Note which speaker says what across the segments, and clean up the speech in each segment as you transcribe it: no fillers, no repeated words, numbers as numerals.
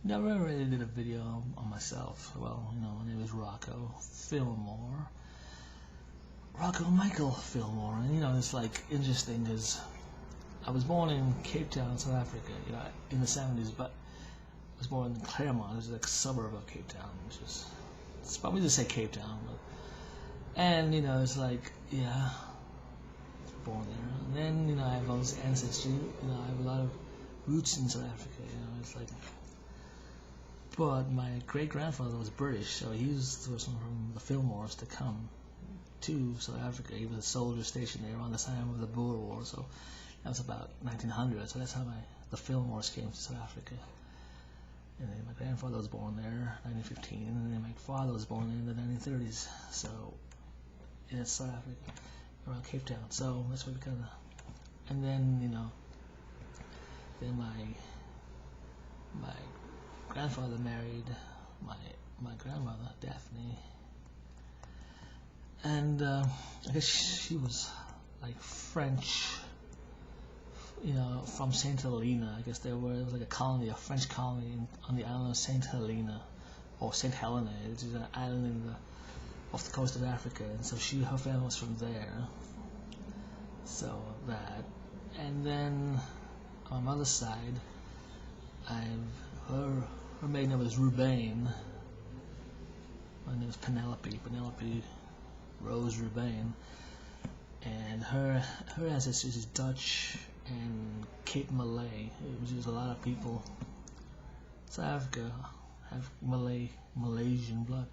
Speaker 1: Never really did a video on myself. Well, my name is Rocco Fillmore. Rocco Michael Fillmore. And, it's like interesting because I was born in Cape Town, South Africa, in the 70s, but I was born in Claremont, which is like a suburb of Cape Town, which is, it's probably to say Cape Town, but, and, it's like, yeah, born there. And then, I have all this ancestry, I have a lot of roots in South Africa, it's like, but my great-grandfather was British, so he was the person from the Fillmores to come to South Africa. He was a soldier stationed there around the time of the Boer War, so that was about 1900, so that's how the Fillmores came to South Africa. And then my grandfather was born there, 1915, and then my father was born in the 1930s, so in South Africa, around Cape Town. So that's what we kind of, and then, then my grandfather married my grandmother, Daphne, and I guess she was like French, from Saint Helena. I guess it was like a colony, a French colony on the island of Saint Helena, or Saint Helena, which is an island off the coast of Africa, and so her family was from there. So that, and then on my mother's side, her maiden name was Rubain. My name is Penelope Rose Rubain, and her ancestry is Dutch and Cape Malay, which is a lot of people. South Africa have Malaysian blood,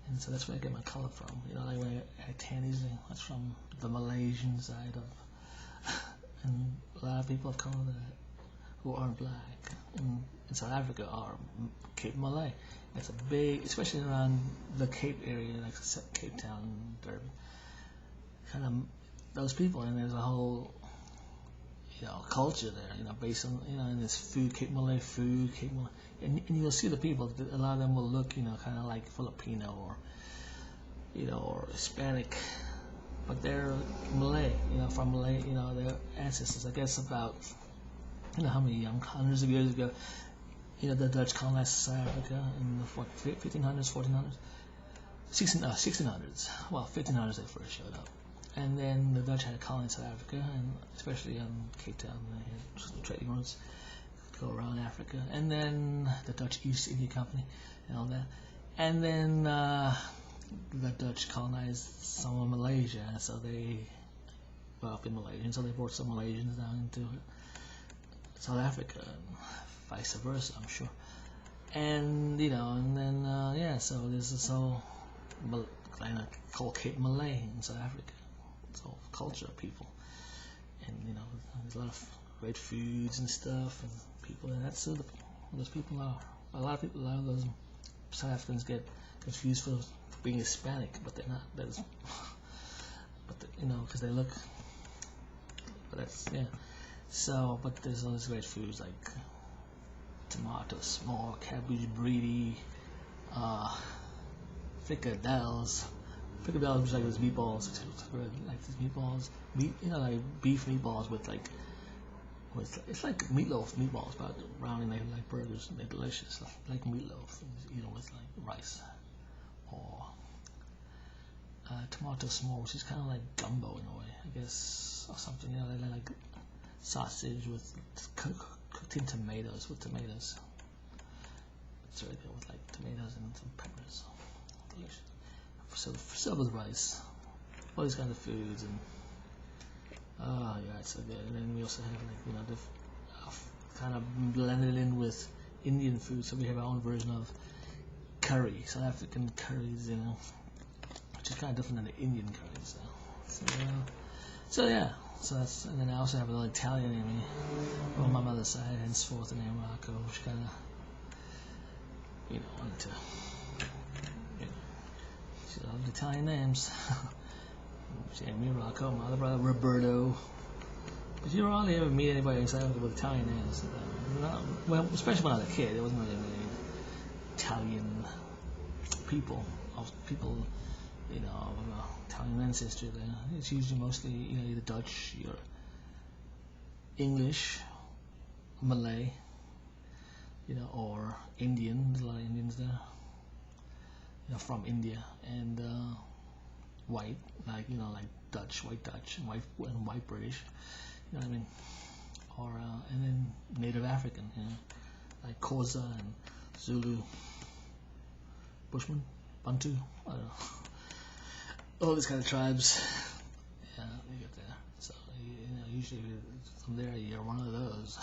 Speaker 1: and so that's where I get my color from. Like when I tan easily, that's from the Malaysian side of, and a lot of people of color who aren't black in South Africa are Cape Malay. It's a big, especially around the Cape area, like Cape Town, Durban, kind of those people, and there's a whole, culture there, based on, in this food, Cape Malay food, and you'll see the people, a lot of them will look, kind of like Filipino or Hispanic, but they're Malay, from Malay, their ancestors, I guess about, how many hundreds of years ago, the Dutch colonized South Africa in the 1500s, 1400s, 1600s. Well, 1500s they first showed up, and then the Dutch had colonized South Africa, and especially in Cape Town, they had trading routes go around Africa, and then the Dutch East India Company and all that, and then the Dutch colonized some of Malaysia, so they been Malaysian, so they brought some Malaysians down into South Africa, and vice versa, I'm sure. And and then so there's this whole kind of called Cape Malay in South Africa. It's all culture of people, and there's a lot of great foods and stuff, and people, and that's who those people are. A lot of those South Africans get confused for being Hispanic, but they're not. Because they look. But that's So, but there's all these great foods like tomato small, cabbage breedy, fricadelles. Fricadelles is like those meatballs, like these meatballs, like beef meatballs with it's like meatballs, but round like burgers, and they're delicious, like meatloaf, with like rice, or tomato small, which is kind of like gumbo in a way, I guess, or something. They like sausage with cooked in tomatoes, It's really good with like tomatoes and some peppers. Delicious. So with rice, all these kinds of foods, and it's so good. And then we also have like kind of blended in with Indian food, so we have our own version of curry, South African curries, which is kind of different than the Indian curries. So that's, and then I also have a little Italian in me on my mother's side, henceforth the name Rocco, which kind of, wanted to, she loved Italian names. Jamie, Rocco, my other brother Roberto. But you don't really ever meet anybody in South Africa with Italian names. Well, especially when I was a kid, there wasn't really many Italian people, Italian ancestry there. It's usually mostly, either Dutch or English, Malay, or Indian. There's a lot of Indians there, from India, and white, like like Dutch, white Dutch, and white British. You know what I mean? Or and then Native African, like Xhosa and Zulu, Bushman, Bantu. I don't know. All these kind of tribes. Yeah, you get there. So usually from there you're one of those.